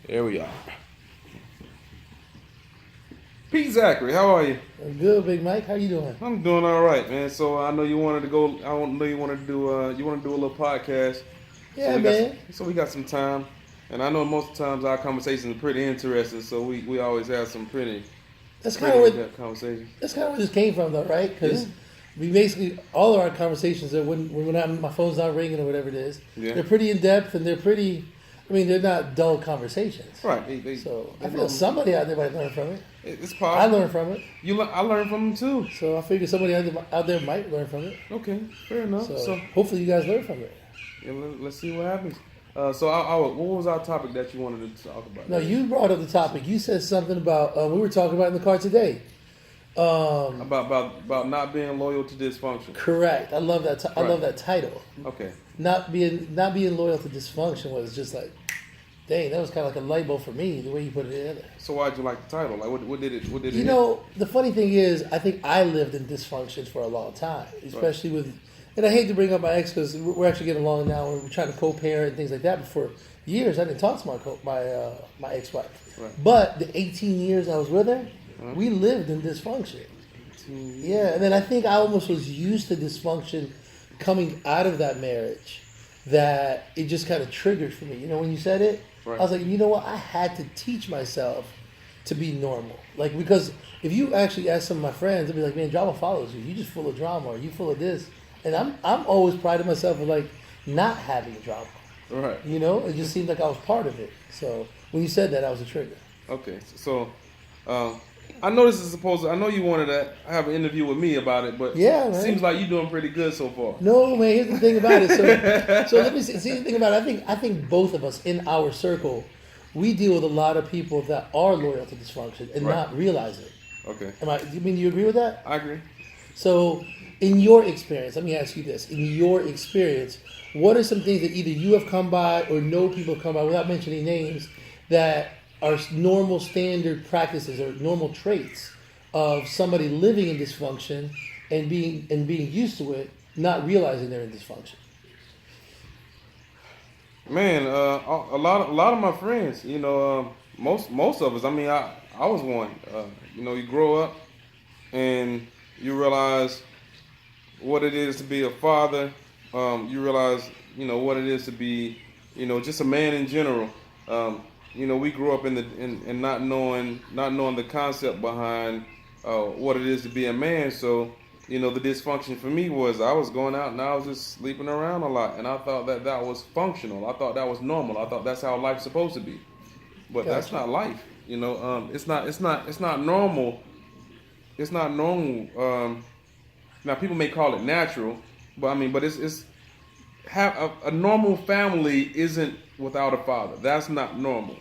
There we are. Pete Zakhary, how are you? I'm good, Big Mike. How you doing? I'm doing all right, man. So I know you wanted to go. I know you wanted to do. You want to do a little podcast. Yeah, man. So we got some time, and I know most of the times our conversations are pretty interesting. So we always have some pretty That's kind of where conversations. that's kind of where this came from, though, right? Because we basically all of our conversations are when my phone's not ringing or whatever it is. Yeah. They're pretty in depth and they're pretty. I mean, they're not dull conversations. Right. So I feel somebody out there might learn from it. It's possible. I learned from it. I learned from them too. So I figure somebody out there might learn from it. Okay, fair enough. So hopefully you guys learn from it. Yeah, let's see what happens. What was our topic that you wanted to talk about? No, you brought up the topic. You said something about we were talking about in the car today. About not being loyal to dysfunction. Correct. I love that. I love that title. Okay. Not being loyal to dysfunction was just like, dang, that was kind of like a light bulb for me. The way you put it together. So why'd you like the title? Like, what did it? You know, the funny thing is, I think I lived in dysfunction for a long time, especially with. And I hate to bring up my ex because we're actually getting along now. We're trying to co-parent and things like that. But for years, I didn't talk to my ex-wife. Right. But the 18 years I was with her, we lived in dysfunction. Yeah, and then I think I almost was used to dysfunction coming out of that marriage, that it just kind of triggered for me. You know, when you said it, right. I was like, you know what? I had to teach myself to be normal. Like, because if you actually ask some of my friends, they'll be like, man, drama follows you. You just full of drama, or you full of this. And I'm always prided myself of like not having drama. Right. You know, it just seemed like I was part of it. So when you said that, I was a trigger. Okay. So, I know this is supposed to. I know you wanted to have an interview with me about it, but yeah, it man. Seems like you're doing pretty good so far. No, man. Here's the thing about it. So let me see the thing about it. I think both of us in our circle, we deal with a lot of people that are loyal to dysfunction and not realize it. Okay. You mean you agree with that? I agree. So, in your experience, let me ask you this. In your experience, what are some things that either you have come by or know people have come by, without mentioning names, that are normal standard practices or normal traits of somebody living in dysfunction and being used to it, not realizing they're in dysfunction? Man, a lot of my friends, you know, most of us. I mean, I was one. You know, you grow up and you realize what it is to be a father. You realize, you know, what it is to be, you know, just a man in general. You know, we grew up in not knowing the concept behind what it is to be a man. So, you know, the dysfunction for me was I was going out and I was just sleeping around a lot, and I thought that was functional. I thought that was normal. I thought that's how life's supposed to be. But that's not life. You know, it's not normal. It's not normal. Now, people may call it natural, but it's a normal family isn't without a father. That's not normal.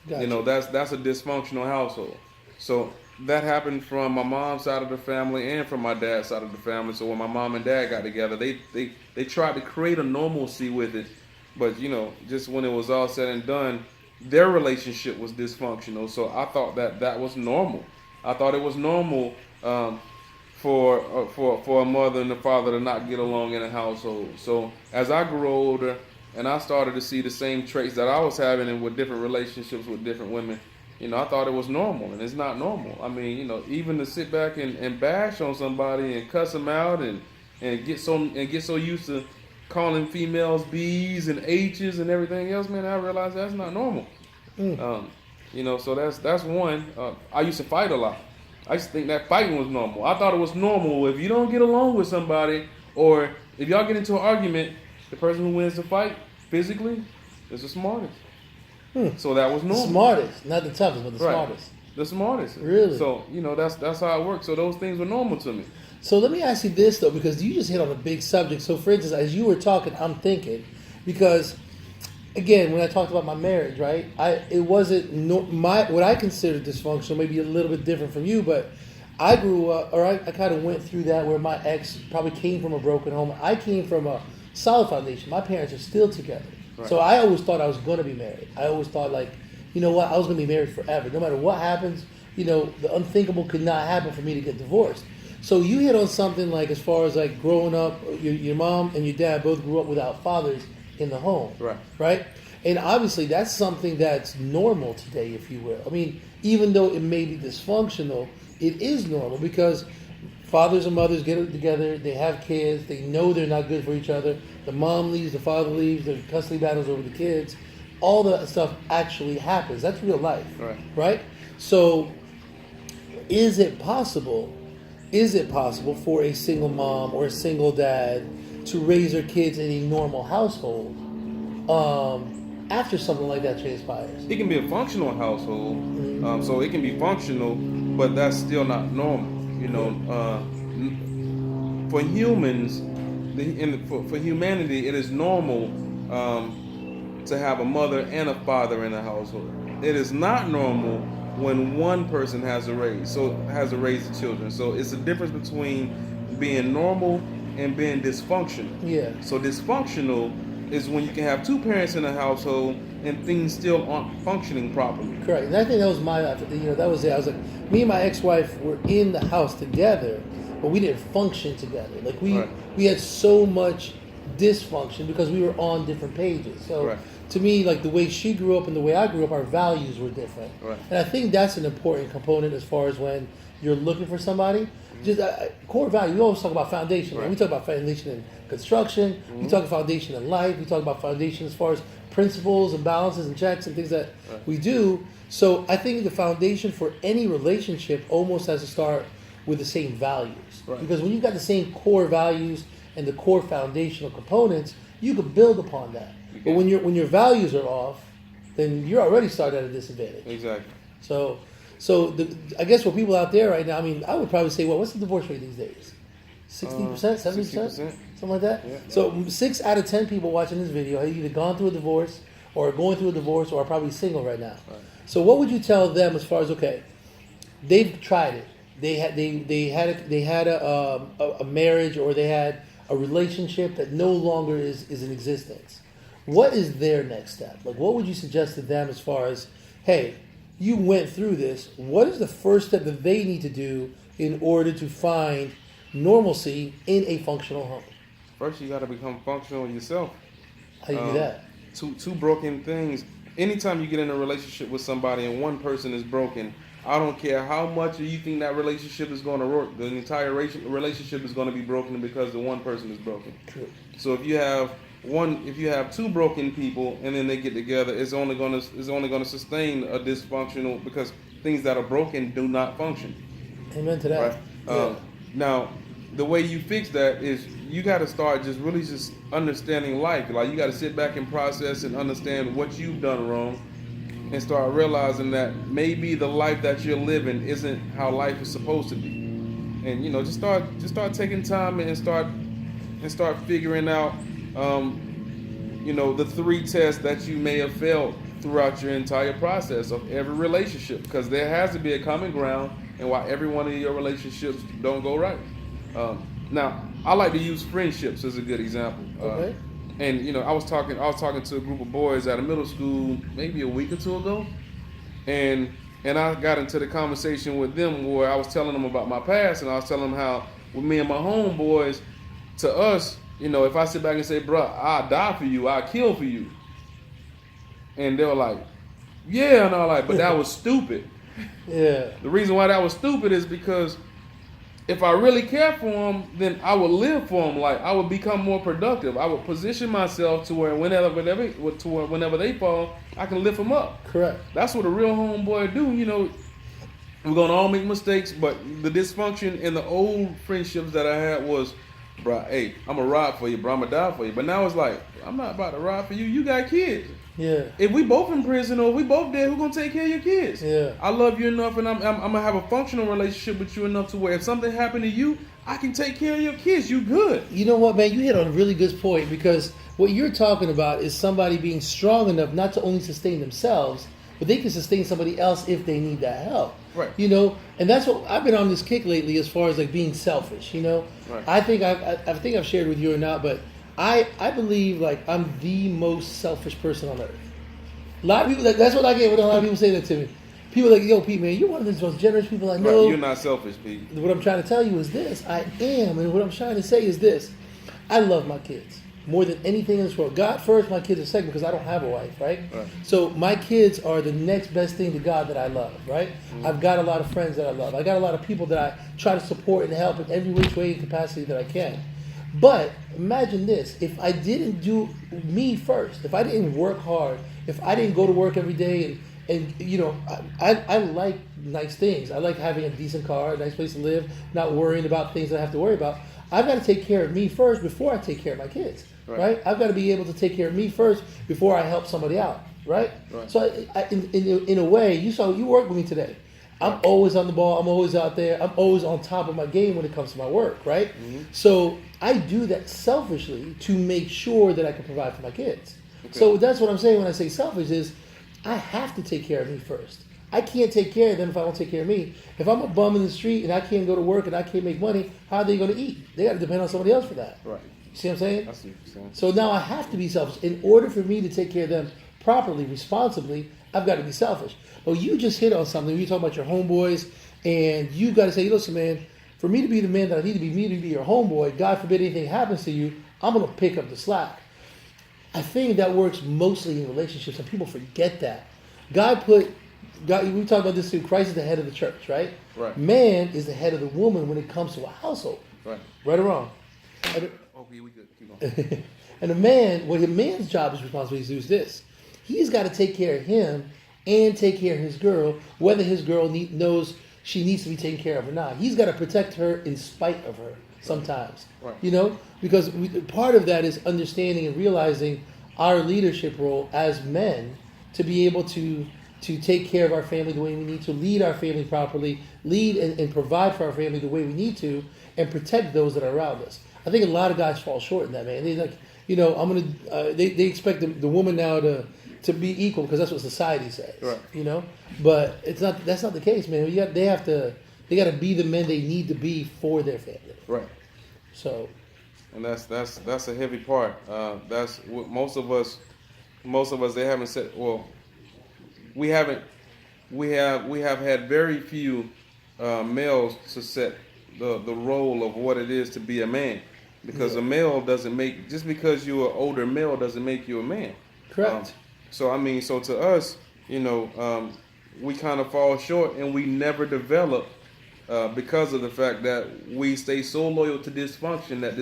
Gotcha. You know, that's a dysfunctional household. So that happened from my mom's side of the family and from my dad's side of the family. So when my mom and dad got together, they tried to create a normalcy with it, but you know, just when it was all said and done, their relationship was dysfunctional. So I thought that was normal. I thought it was normal. For a mother and a father to not get along in a household. So as I grew older and I started to see the same traits that I was having and with different relationships with different women, you know, I thought it was normal, and it's not normal. I mean, you know, even to sit back and bash on somebody and cuss them out and get so used to calling females B's and H's and everything else, man, I realized that's not normal. You know, so that's one. I used to fight a lot. I used to think that fighting was normal. I thought it was normal if you don't get along with somebody, or if y'all get into an argument, the person who wins the fight physically is the smartest. So that was normal. The smartest, not the toughest, but the smartest. The smartest. Really? So, you know, that's how it works. So those things were normal to me. So let me ask you this, though, because you just hit on a big subject. So, for instance, as you were talking, I'm thinking, because again, when I talked about my marriage, right? It wasn't what I considered dysfunctional, maybe a little bit different from you, but I grew up, or I kind of went through that where my ex probably came from a broken home. I came from a solid foundation. My parents are still together. Right. So I always thought I was going to be married. I always thought, like, you know what, I was going to be married forever. No matter what happens, you know, the unthinkable could not happen for me to get divorced. So you hit on something like, as far as like growing up, your mom and your dad both grew up without fathers in the home. Right. Right? And obviously, that's something that's normal today, if you will. I mean, even though it may be dysfunctional, it is normal because fathers and mothers get together, they have kids, they know they're not good for each other. The mom leaves, the father leaves, there's custody battles over the kids. All that stuff actually happens. That's real life, right? So, is it possible for a single mom or a single dad to raise their kids in a normal household after something like that transpires? It can be a functional household, so it can be functional, but that's still not normal. You know, for humans, for humanity, it is normal to have a mother and a father in a household. It is not normal when one person has to raise the children. So it's the difference between being normal and being dysfunctional. Yeah. So dysfunctional is when you can have two parents in a household and things still aren't functioning properly. Correct. And I think that was that was it. I was like, me and my ex-wife were in the house together, but we didn't function together. Like we had so much dysfunction because we were on different pages. So to me, like the way she grew up and the way I grew up, our values were different. Right. And I think that's an important component as far as when you're looking for somebody. Just core value. We always talk about foundation. Right? We talk about foundation in construction. We talk about foundation in life. We talk about foundation as far as principles and balances and checks and things that we do. So I think the foundation for any relationship almost has to start with the same values. Right. Because when you've got the same core values and the core foundational components, you can build upon that. But when your values are off, then you're already starting at a disadvantage. Exactly. So I guess for people out there right now, I mean, I would probably say, what's the divorce rate these days? 60%, 70%? Something like that? Yeah. So 6 out of 10 people watching this video have either gone through a divorce or are going through a divorce or are probably single right now. Right. So what would you tell them as far as, okay, they've tried it. They had a marriage or they had a relationship that no longer is in existence. What is their next step? Like, what would you suggest to them as far as, hey, you went through this. What is the first step that they need to do in order to find normalcy in a functional home? First, you got to become functional yourself. How do you do that? Two broken things. Anytime you get in a relationship with somebody and one person is broken, I don't care how much you think that relationship is going to work. The entire relationship is going to be broken because the one person is broken. True. So if you have two broken people and then they get together, it's only going to sustain a dysfunctional, because things that are broken do not function. Amen to that. Right? Now, the way you fix that is you got to start just understanding life. Like, you got to sit back and process and understand what you've done wrong, and start realizing that maybe the life that you're living isn't how life is supposed to be. And just start taking time and start figuring out the 3 tests that you may have failed throughout your entire process of every relationship, because there has to be a common ground and why every one of your relationships don't go right. Now, I like to use friendships as a good example. Okay. And I was talking to a group of boys at a middle school maybe a week or two ago, and I got into the conversation with them where I was telling them about my past, and I was telling them how with me and my homeboys, to us, if I sit back and say, "Bruh, I'll die for you, I'll kill for you," and they were like, "Yeah," and I was like, "But that was stupid." Yeah. The reason why that was stupid is because if I really care for them, then I would live for them. Like, I would become more productive. I would position myself to where whenever they fall, I can lift them up. Correct. That's what a real homeboy do. We're gonna all make mistakes, but the dysfunction in the old friendships that I had was, bro, hey, I'm gonna ride for you, bro, I'm gonna die for you. But now it's like, I'm not about to ride for you. You got kids. Yeah. If we both in prison or if we both dead, who's gonna take care of your kids? Yeah. I love you enough, and I'm gonna have a functional relationship with you enough to where if something happened to you, I can take care of your kids. You good? You know what, man? You hit on a really good point, because what you're talking about is somebody being strong enough not to only sustain themselves, but they can sustain somebody else if they need that help. Right. And that's what I've been on this kick lately, as far as like being selfish. Right. I think I've shared with you or not, but I believe like I'm the most selfish person on earth. A lot of people, that's what I get when a lot of people say that to me. People are like, "Yo, Pete, man, you're one of the most generous people I know." Right, you're not selfish, Pete. What I'm trying to tell you is this: I am, and what I'm trying to say is this: I love my kids. more than anything in this world. God first, my kids are second because I don't have a wife, right? Right. So my kids are the next best thing to God that I love, right? I've got a lot of friends that I love. I got a lot of people that I try to support and help in every which way and capacity that I can. But imagine this, if I didn't do me first, if I didn't work hard, if I didn't go to work every day and you know, I like nice things. I like having a decent car, a nice place to live, not worrying about things that I have to worry about. I've got to take care of me first before I take care of my kids, right? I've got to be able to take care of me first before I help somebody out, right? So in a way, you work with me today. I'm always on the ball. I'm always out there. I'm always on top of my game when it comes to my work, right? So I do that selfishly to make sure that I can provide for my kids. So that's what I'm saying when I say selfish is I have to take care of me first. I can't take care of them if I don't take care of me. If I'm a bum in the street and I can't go to work and I can't make money, how are they going to eat? They got to depend on somebody else for that. Right. You see what I'm saying? I see what you're saying. So now I have to be selfish. In order for me to take care of them properly, responsibly, I've got to be selfish. Well, you just hit on something. You talk about your homeboys, and you got to say, listen, man, for me to be the man that I need to be, me to be your homeboy, God forbid anything happens to you, I'm going to pick up the slack. I think that works mostly in relationships, and people forget that. God, we talk about this too, Christ is the head of the church, right? Right. Man is the head of the woman when it comes to a household. Right. Right or wrong? Okay, we good. Keep going. And a man's job is responsibility to do is this. He's got to take care of him and take care of his girl, whether his girl knows she needs to be taken care of or not. He's got to protect her in spite of her sometimes. Right. You know? Because part of that is understanding and realizing our leadership role as men to be able to take care of our family the way we need to, lead our family properly, lead and provide for our family the way we need to, and protect those that are around us. I think a lot of guys fall short in that, man. They like, you know, they expect the woman now to be equal because that's what society says. Right. You know, but that's not the case, man. They got to be the men they need to be for their family. Right. So. And that's a heavy part. That's what most of us they haven't said. Well, we have had very few males to set the role of what it is to be a man, because a male doesn't make, just because you're an older male doesn't make you a man. Correct. So to us, you know, we kind of fall short, and we never develop because of the fact that we stay so loyal to dysfunction that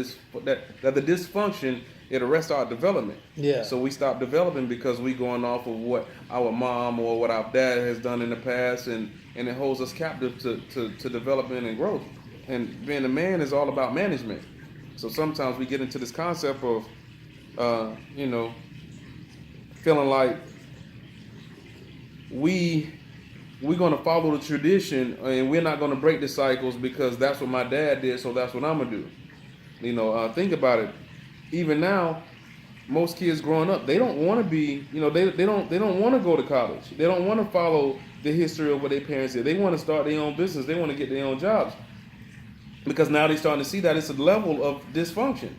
the dysfunction, it arrests our development. Yeah. So we stop developing because we going off of what our mom or what our dad has done in the past, and it holds us captive to development and growth. And being a man is all about management. So sometimes we get into this concept of, you know, feeling like we're going to follow the tradition and we're not going to break the cycles because that's what my dad did, so that's what I'm going to do. You know, think about it. Even now, most kids growing up, they don't want to be, you know, they don't want to go to college. They don't want to follow the history of what their parents did. They want to start their own business. They want to get their own jobs. Because now they're starting to see that it's a level of dysfunction.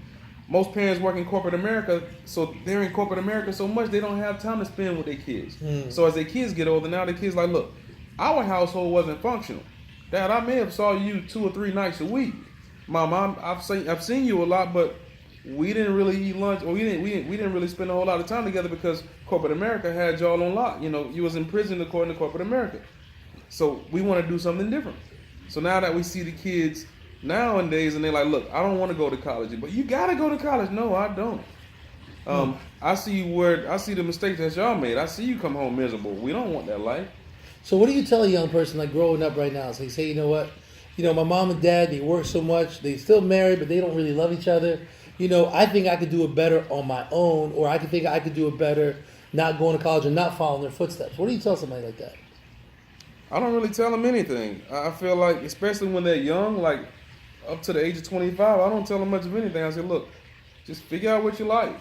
Most parents work in corporate America, so they're in corporate America so much they don't have time to spend with their kids. So as their kids get older, now the kids like, look, our household wasn't functional. Dad, I may have saw you 2 or 3 nights a week. Mom, I've seen you a lot, but we didn't really eat lunch, or we didn't really spend a whole lot of time together because corporate America had y'all on lock. You know, you was in prison according to corporate America. So we want to do something different. So now that we see the kids nowadays, and they're like, look, I don't want to go to college, but you got to go to college. No, I don't. I see the mistakes that y'all made. I see you come home miserable. We don't want that life. So what do you tell a young person like growing up right now? So you say, you know what, you know, my mom and dad, they work so much, they still married, but they don't really love each other. You know, I think I could do it better on my own, or I think I could do it better not going to college and not following their footsteps. What do you tell somebody like that? I don't really tell them anything. I feel like, especially when they're young, like up to the age of 25, I don't tell them much of anything. I say, look, just figure out what you like.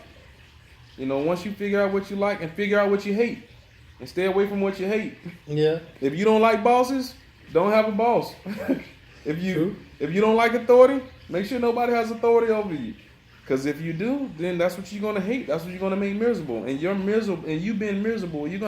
You know, once you figure out what you like and figure out what you hate, and stay away from what you hate. Yeah. If you don't like bosses, don't have a boss. If you don't like authority, make sure nobody has authority over you. Because if you do, then that's what you're gonna hate. That's what you're gonna make miserable. And you're miserable, and you being miserable, your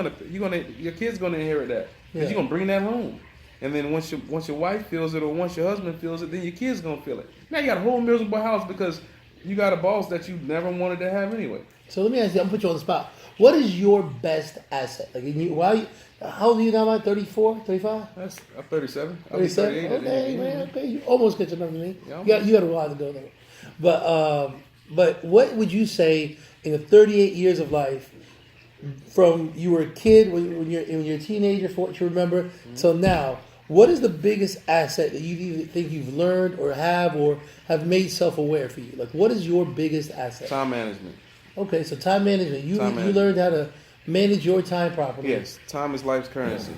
kid's gonna inherit that. Because you're gonna bring that home. And then once your wife feels it, or once your husband feels it, then your kid's gonna feel it. Now you got a whole miserable house because you got a boss that you never wanted to have anyway. So let me ask you, I'm gonna put you on the spot. What is your best asset? Like, how old are you now? About 34, 35? That's I'm 37. I'll be 37? 38 at the Okay, end. man. Okay, you almost catching up to me. Yeah, You got a while to go though. But what would you say in the 38 years of life, from you were a kid when you're a teenager, for what you remember, till now? What is the biggest asset that you think you've learned or have made self-aware for you? Like, what is your biggest asset? Time management. Okay, so time management. You Time management. learned how to manage your time properly. Yes, time is life's currency.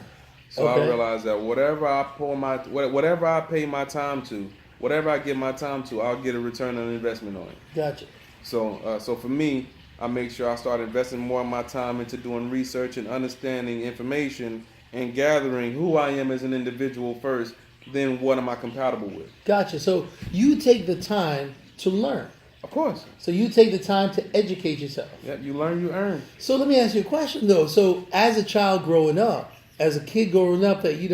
So Okay. I realized that whatever I pay my time to, whatever I give my time to, I'll get a return on investment on it. Gotcha. So for me, I make sure I start investing more of my time into doing research and understanding information and gathering who I am as an individual first, then what am I compatible with. Gotcha. So you take the time to learn. Of course. So you take the time to educate yourself. Yeah, you learn, you earn. So let me ask you a question though. So as a child growing up, as a kid growing up, that you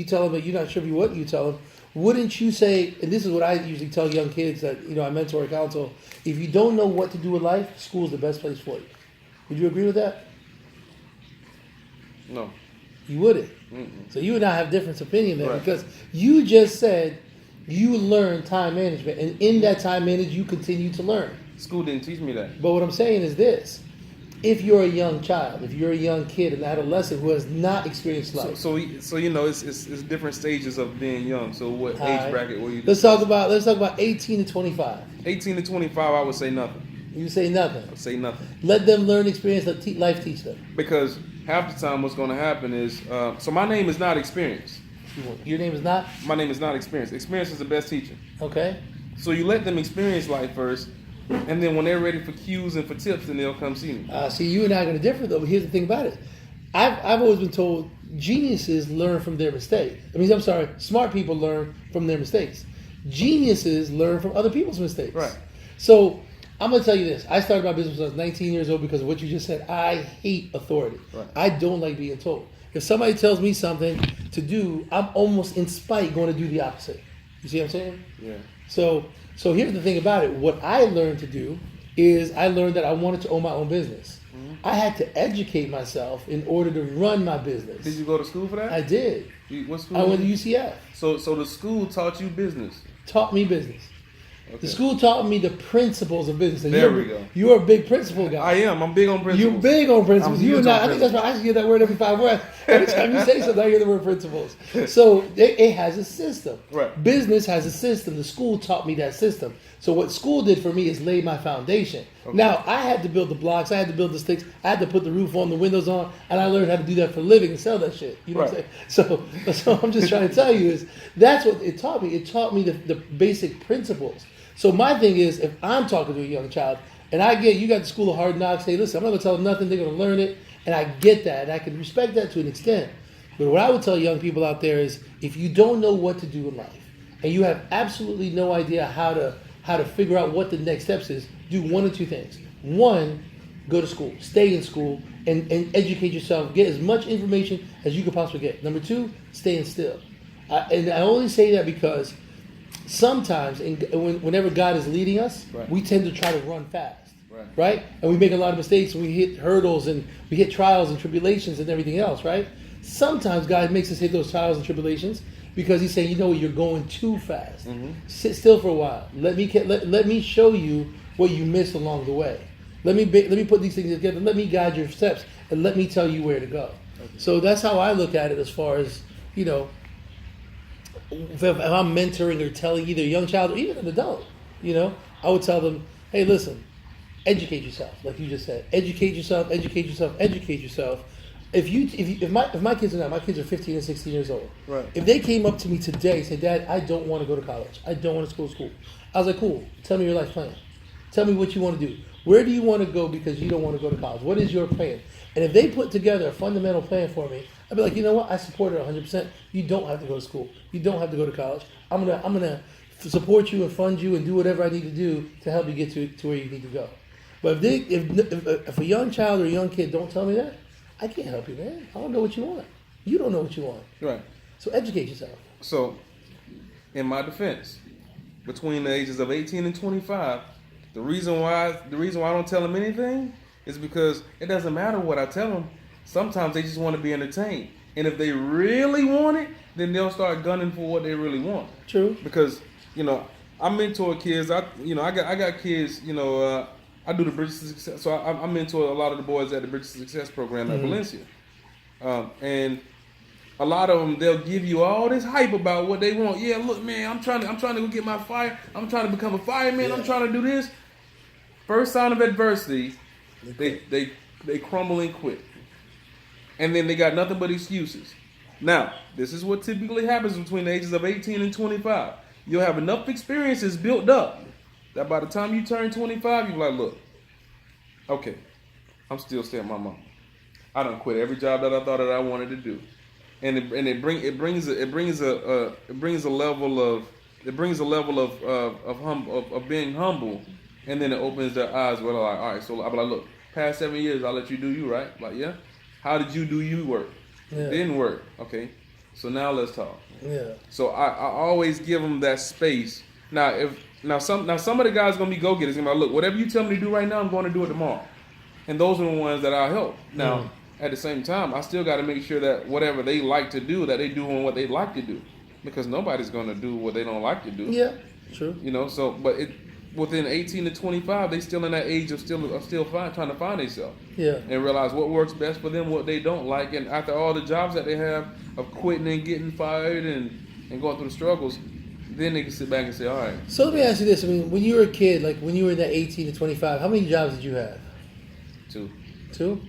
tell them that you're not sure what you tell them. Wouldn't you say? And this is what I usually tell young kids that I mentor or counsel. If you don't know what to do with life, school is the best place for you. Would you agree with that? No. You wouldn't. Mm-mm. So you and I have different opinion there Right. because you just said you learn time management, and in that time management, you continue to learn. School didn't teach me that. But what I'm saying is this: if you're a young child, if you're a young kid, an adolescent who has not experienced life, So it's different stages of being young. So what All age right. bracket were you? let's talk about 18 to 25. 18 to 25, I would say nothing. You say nothing. I would say nothing. Let them learn experience. Let life teach them. Because half the time what's going to happen is, so my name is not experience. Your name is not My name is not experience. Experience is the best teacher. okay. So you let them experience life first, and then when they're ready for cues and for tips, then they'll come see me. See, you and I are going to differ though. But here's the thing about it: I've always been told geniuses learn from their mistakes. Smart people learn from their mistakes. Geniuses learn from other people's mistakes. Right. So I'm going to tell you this: I started my business when I was 19 years old because of what you just said. I hate authority. Right. I don't like being told. If somebody tells me something to do, I'm almost in spite going to do the opposite. You see what I'm saying? Yeah. So here's the thing about it. What I learned to do is I learned that I wanted to own my own business. Mm-hmm. I had to educate myself in order to run my business. Did you go to school for that? I did. What school? I went to UCF. So the school taught you business. Taught me business. Okay. The school taught me the principles of business. And There you're, we go. You're a big principle guy. I am. I'm big on principles. You're big on principles. I'm You huge and I on think that's why I hear that word every 5 words. Every time you say something, I hear the word principles. So it has a system. Right. Business has a system. The school taught me that system. So what school did for me is lay my foundation. Okay. Now, I had to build the blocks. I had to build the sticks. I had to put the roof on, the windows on, and I learned how to do that for a living and sell that shit. You know what I'm saying? So I'm just trying to tell you is that's what it taught me. It taught me the basic principles. So my thing is, if I'm talking to a young child, and you got the school of hard knocks, hey, listen, I'm not going to tell them nothing, they're going to learn it, and I get that, and I can respect that to an extent. But what I would tell young people out there is, if you don't know what to do in life, and you have absolutely no idea how to figure out what the next steps is, do one of two things. One, go to school, stay in school, and educate yourself, get as much information as you could possibly get. Number two, staying still. And I only say that because sometimes, whenever God is leading us, Right. we tend to try to run fast, Right. And we make a lot of mistakes, and we hit hurdles, and we hit trials and tribulations and everything else, right? Sometimes God makes us hit those trials and tribulations because He's saying, you're going too fast. Mm-hmm. Sit still for a while. Let me show you what you missed along the way. Let me put these things together. Let me guide your steps, and let me tell you where to go. Okay. So that's how I look at it as far as, if I'm mentoring or telling either a young child or even an adult, I would tell them, hey, listen, educate yourself, like you just said. Educate yourself, educate yourself, educate yourself. If my kids are 15 and 16 years old. Right. If they came up to me today and said, Dad, I don't want to go to college. I don't want to go to school. I was like, cool. Tell me your life plan. Tell me what you want to do. Where do you want to go because you don't want to go to college? What is your plan? And if they put together a fundamental plan for me, I'd be like, you know what? I support it 100%. You don't have to go to school. You don't have to go to college. I'm gonna support you and fund you and do whatever I need to do to help you get to where you need to go. But if a young child or a young kid don't tell me that, I can't help you, man. I don't know what you want. You don't know what you want. Right. So educate yourself. So, in my defense, between the ages of 18 and 25, The reason why I don't tell them anything is because it doesn't matter what I tell them. Sometimes they just want to be entertained, and if they really want it, then they'll start gunning for what they really want. True. Because I mentor kids. I got kids. I do the Bridges to Success. So I mentor a lot of the boys at the Bridges to Success program at Valencia, and a lot of them, they'll give you all this hype about what they want. Yeah, look, man, I'm trying to go get my fire. I'm trying to become a fireman. Yeah. I'm trying to do this. First sign of adversity, they crumble and quit, and then they got nothing but excuses. Now, this is what typically happens between the ages of 18 and 25. You'll have enough experiences built up that by the time you turn 25, you're like, look, okay, I'm still staying with my mom. I done quit every job that I thought that I wanted to do, and it brings a level of being humble, and then it opens their eyes. Where they're like, all right, so I'm like, look, past 7 years, I'll let you do you, right? Like, yeah. How did you do you work? Yeah. It didn't work. Okay, so now let's talk. Yeah. So I always give them that space. Now some of the guys gonna be go getters. Gonna be like, look, whatever you tell me to do right now, I'm going to do it tomorrow. And those are the ones that I help. Now at the same time, I still got to make sure that whatever they like to do, that they doing what they like to do, because nobody's gonna do what they don't like to do. Yeah. True. So but within 18 to 25, they still in that age of still trying to find themselves. Yeah. And realize what works best for them, what they don't like. And after all the jobs that they have of quitting and getting fired and going through the struggles, then they can sit back and say, all right. So let me ask you this. I mean, when you were a kid, like when you were in that 18 to 25, how many jobs did you have? 2. 2?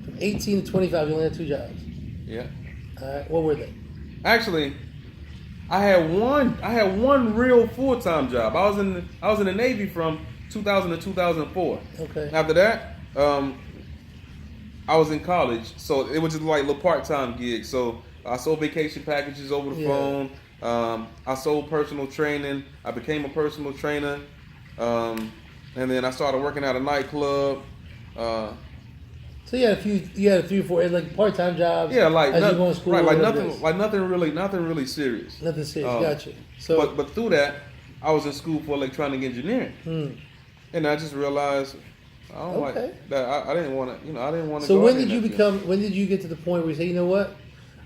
From 18 to 25, you only had 2 jobs. Yeah. All right. What were they? Actually, I had one real full-time job. I was in the Navy from 2000 to 2004. Okay. After that, I was in college, so it was just like little part-time gigs. So I sold vacation packages over the phone. I sold personal training. I became a personal trainer, and then I started working at a nightclub. So you had a few or four like part-time jobs. Yeah, like as you go to school, right, nothing really serious. Nothing serious. Gotcha. So, but through that, I was in school for electronic engineering, and I just realized I don't like that. I didn't want to. I didn't want to. So when did you become? When did you get to the point where you say, you know what?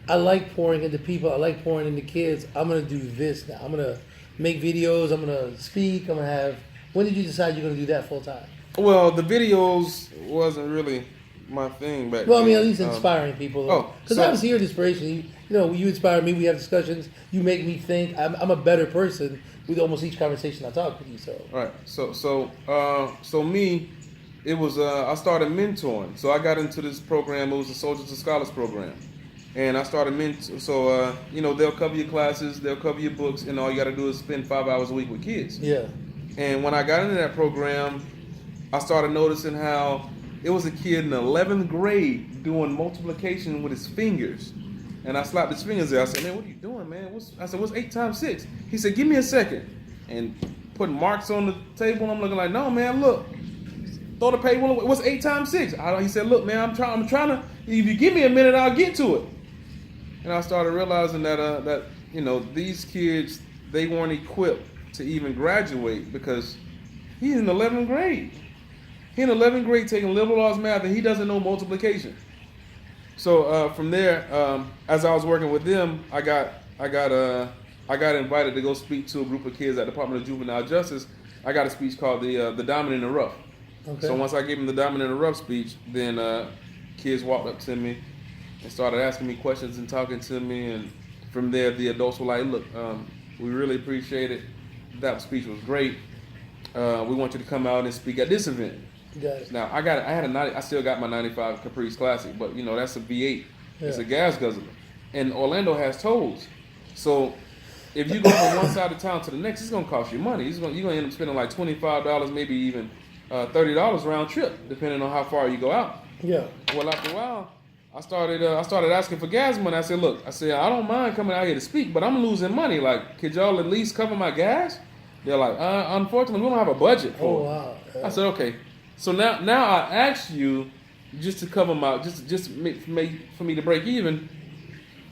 I like pouring into people. I like pouring into kids. I'm gonna do this now. I'm gonna make videos. I'm gonna speak. I'm gonna have. When did you decide you're gonna do that full time? Well, the videos wasn't really my thing back then. Well, I mean, at least inspiring people. Because I was here, inspiration. You inspire me. We have discussions. You make me think. I'm a better person with almost each conversation I talk with you. So right. So me, it was I started mentoring. So I got into this program. It was a Soldiers to Scholars program, and I started So they'll cover your classes, they'll cover your books, and all you got to do is spend 5 hours a week with kids. Yeah. And when I got into that program, I started noticing how it was a kid in the 11th grade doing multiplication with his fingers. And I slapped his fingers there. I said, man, what are you doing, man? I said, what's 8 times 6? He said, give me a second. And putting marks on the table, and I'm looking like, no, man, look. Throw the paper away. What's 8 times 6? He said, look, man, I'm trying to, if you give me a minute, I'll get to it. And I started realizing that these kids, they weren't equipped to even graduate because he's in 11th grade. He in 11th grade taking liberal arts math, and he doesn't know multiplication. So from there, as I was working with them, I got invited to go speak to a group of kids at the Department of Juvenile Justice. I got a speech called the Diamond in the Rough. Okay. So once I gave them the Diamond in the Rough speech, then kids walked up to me and started asking me questions and talking to me, and from there the adults were like, look, we really appreciate it. That speech was great. We want you to come out and speak at this event. Got it. Now I still got my 95 Caprice Classic, but that's a V8. Yeah. It's a gas guzzler. And Orlando has tolls. So if you go from one side of town to the next, it's gonna cost you money. You're gonna end up spending like $25, maybe even $30 round trip, depending on how far you go out. Yeah. Well, after a while, I started asking for gas money. I said, look, I don't mind coming out here to speak, but I'm losing money. Like, could y'all at least cover my gas? They're like, unfortunately, we don't have a budget for it. Wow. Yeah. I said, okay. So now I asked you just to cover my, just for me to break even.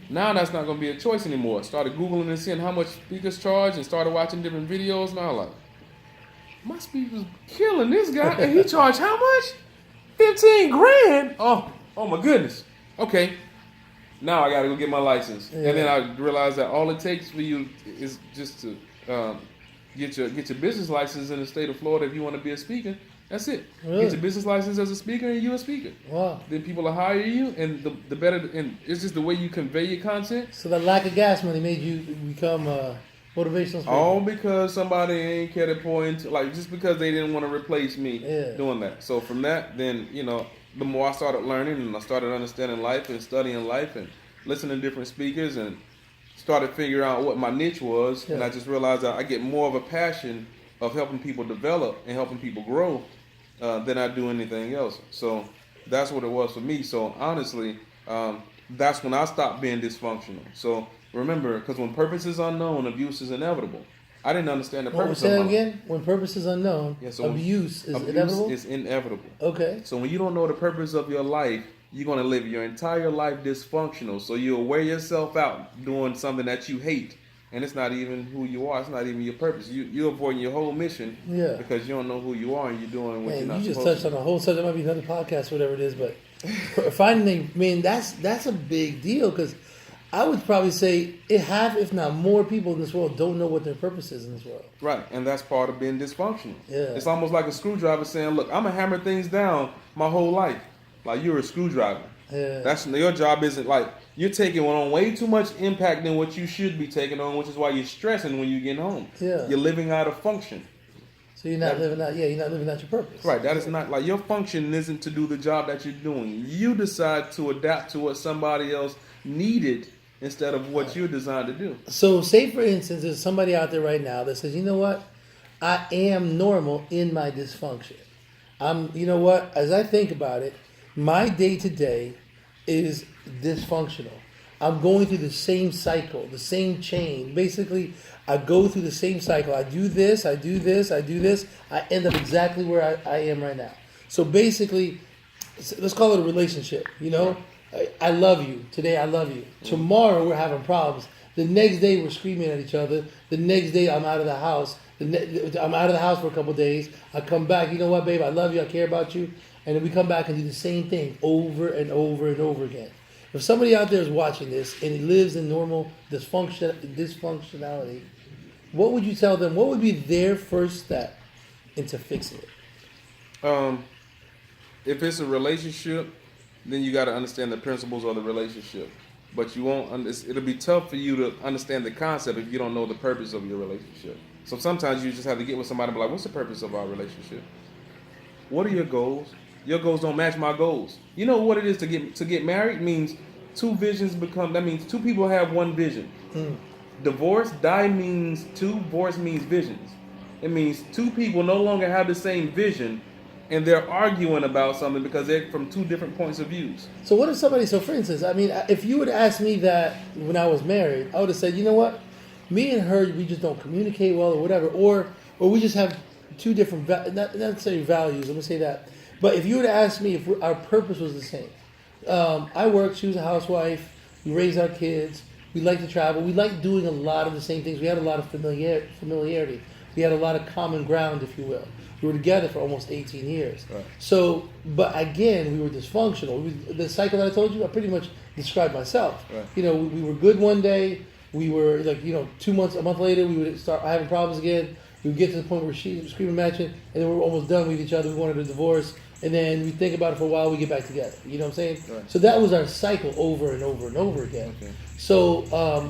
Now that's not going to be a choice anymore. Started Googling and seeing how much speakers charge and started watching different videos. And I was like, my speaker's killing this guy, and he charged how much? 15 grand. Oh my goodness. Okay. Now I gotta go get my license, and then I realized that all it takes for you is just to get your business license in the state of Florida if you want to be a speaker. That's it. Really? Get your business license as a speaker, and you're a speaker. Wow. Then people will hire you, and the better. And it's just the way you convey your content. So the lack of gas money made you become a motivational speaker. All because somebody ain't cared to pour into, like, just because they didn't want to replace me doing that. So from that, then, you know, the more I started learning and I started understanding life and studying life and listening to different speakers and started figuring out what my niche was. And I just realized that I get more of a passion of helping people develop and helping people grow than I do anything else. So that's what it was for me. So honestly, that's when I stopped being dysfunctional. So remember, because when purpose is unknown, abuse is inevitable. I didn't understand the purpose of my life. Again? When purpose is unknown, abuse is inevitable? Abuse is inevitable. Okay. So when you don't know the purpose of your life, you're going to live your entire life dysfunctional. So you'll wear yourself out doing something that you hate. And it's not even who you are. It's not even your purpose. You're avoiding your whole mission because you don't know who you are and you're doing what you're not supposed to. You just touched on a whole subject. That might be another podcast, whatever it is. But finding, that's a big deal because I would probably say half, if not more, people in this world don't know what their purpose is in this world. Right, and that's part of being dysfunctional. Yeah. It's almost like a screwdriver saying, look, I'm going to hammer things down my whole life. Like you're a screwdriver. Yeah. That's your job isn't like, you're taking on way too much impact than what you should be taking on, which is why you're stressing when you get home. Yeah. You're living out of function. So you're not living out your purpose. Right, that is not, like your function isn't to do the job that you're doing. You decide to adapt to what somebody else needed instead of what you're designed to do. So say, for instance, there's somebody out there right now that says, you know what? I am normal in my dysfunction. You know what? As I think about it, my day-to-day is dysfunctional. I'm going through the same cycle, the same chain. Basically, I go through the same cycle. I do this, I do this, I do this. I end up exactly where I am right now. So basically, let's call it a relationship, you know? I love you. Today I love you. Tomorrow we're having problems. The next day we're screaming at each other. The next day I'm out of the house. I'm out of the house for a couple of days. I come back. You know what, babe? I love you. I care about you. And then we come back and do the same thing over and over and over again. If somebody out there is watching this and he lives in normal dysfunctionality, what would you tell them? What would be their first step into fixing it? If it's a relationship, then you got to understand the principles of the relationship. But you won't. It'll be tough for you to understand the concept if you don't know the purpose of your relationship. So sometimes you just have to get with somebody and be like, what's the purpose of our relationship? What are your goals? Your goals don't match my goals. You know what it is to get married? Means two visions become, that means two people have one vision. Divorce means visions. It means two people no longer have the same vision and they're arguing about something because they're from two different points of views. So what if somebody, so for instance, I mean, if you would ask me that when I was married, I would have said, you know what? Me and her, we just don't communicate well or whatever. Or we just have two different, not necessarily values, let me say that. But if you would ask me if our purpose was the same. I work, she was a housewife, we raised our kids, we like to travel, we like doing a lot of the same things. We had a lot of familiarity. We had a lot of common ground, if you will. We were together for almost 18 years. Right. So, but again, we were dysfunctional. The cycle that I told you, I pretty much described myself. Right. You know, we were good one day. We were like, you know, a month later, we would start having problems again. We would get to the point where she was screaming, matching, and then we were almost done with each other. We wanted a divorce. And then we think about it for a while, we get back together. You know what I'm saying? Right. So that was our cycle over and over and over again. Okay. So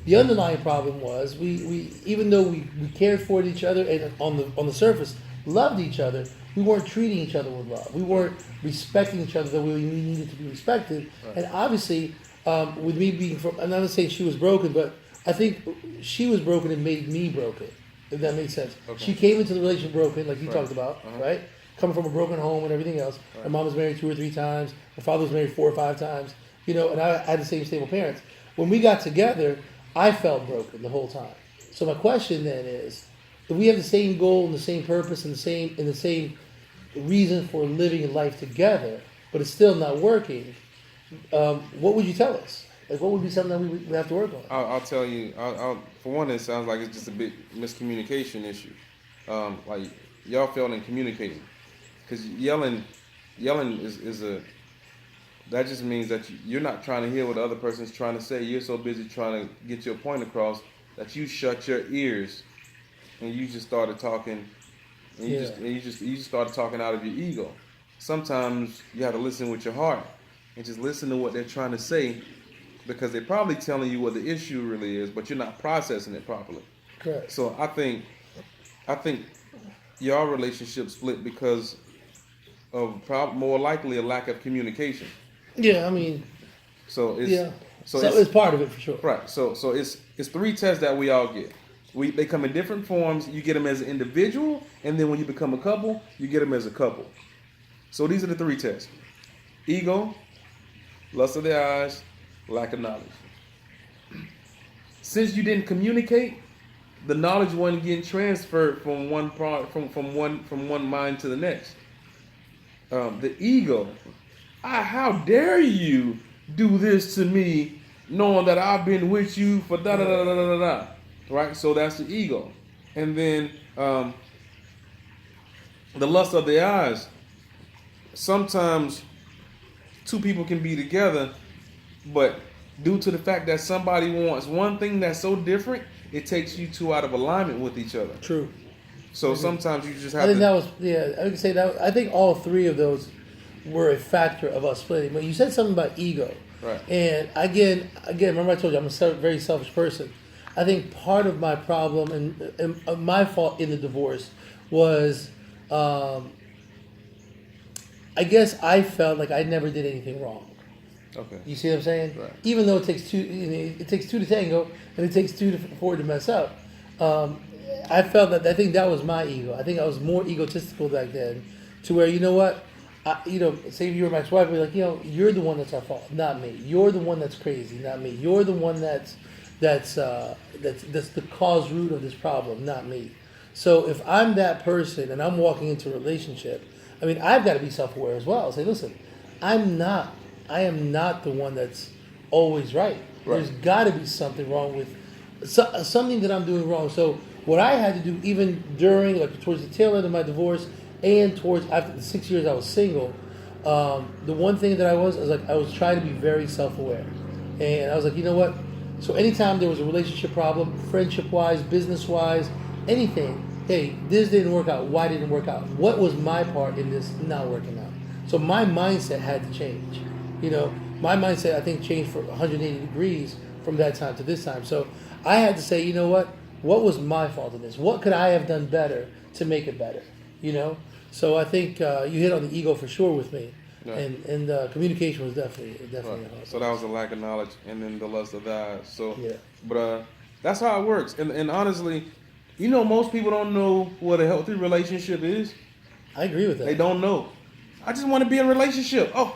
the underlying problem was we even though we cared for each other and on the surface loved each other, we weren't treating each other with love. We weren't respecting each other the way we needed to be respected. Right. And obviously, with me being from, I'm not saying she was broken, but I think she was broken and made me broken, if that makes sense. Okay. She came into the relationship broken, like you talked about, right? Coming from a broken home and everything else. Right. My mom was married 2 or 3 times. My father was married 4 or 5 times. You know, and I had the same stable parents. When we got together, I felt broken the whole time. So my question then is, if we have the same goal and the same purpose and the same reason for living life together, but it's still not working, what would you tell us? Like, what would be something that we would have to work on? I'll tell you. For one, it sounds like it's just a big miscommunication issue. Like, y'all failed in communicating. Because yelling is a that just means that you're not trying to hear what the other person's trying to say. You're so busy trying to get your point across that you shut your ears and you just started talking, and you just started talking out of your ego. Sometimes you have to listen with your heart and just listen to what they're trying to say, because they're probably telling you what the issue really is, but you're not processing it properly. Correct. So I think your relationship split because of more likely a lack of communication. Yeah, I mean, so it's yeah. So it's part of it for sure. Right. So it's 3 tests that we all get. They come in different forms. You get them as an individual, and then when you become a couple, you get them as a couple. So these are the 3 tests: ego, lust of the eyes, lack of knowledge. Since you didn't communicate, the knowledge wasn't getting transferred from one from one mind to the next. The ego. How dare you do this to me, knowing that I've been with you for da da da da da da. Right? So that's the ego. And then the lust of the eyes. Sometimes 2 people can be together, but due to the fact that somebody wants one thing that's so different, it takes you 2 out of alignment with each other. True. So sometimes you just have I think to. that was, yeah, I would say that. I think all 3 of those were a factor of us splitting. But you said something about ego. Right. And again, remember I told you I'm a very selfish person. I think part of my problem and my fault in the divorce was, I guess I felt like I never did anything wrong. Okay. You see what I'm saying? Right. Even though it takes 2, it takes 2 to tango, and it takes 2 for it to mess up. I felt that I think that was my ego. I think I was more egotistical back then, to where, you know what, say if you were my ex-wife, I'd be like, you're the one that's our fault, not me. You're the one that's crazy, not me. You're the one that's the cause root of this problem, not me. So if I'm that person and I'm walking into a relationship, I mean, I've got to be self-aware as well. Say, listen, I am not the one that's always right. There's got to be something wrong with something that I'm doing wrong. So what I had to do, even during, like towards the tail end of my divorce, and towards after the 6 years I was single, the one thing that I was like, I was trying to be very self-aware, and I was like, you know what? So anytime there was a relationship problem, friendship-wise, business-wise, anything, hey, this didn't work out. Why didn't it work out? What was my part in this not working out? So my mindset had to change. My mindset, I think, changed for 180 degrees from that time to this time. So I had to say, you know what? What was my fault in this? What could I have done better to make it better? So I think you hit on the ego for sure with me. Right. And communication was definitely right. So that was a lack of knowledge, and then the lust of the eyes. So, yeah. But that's how it works. And honestly, most people don't know what a healthy relationship is. I agree with that. They don't know. I just want to be in a relationship. Oh,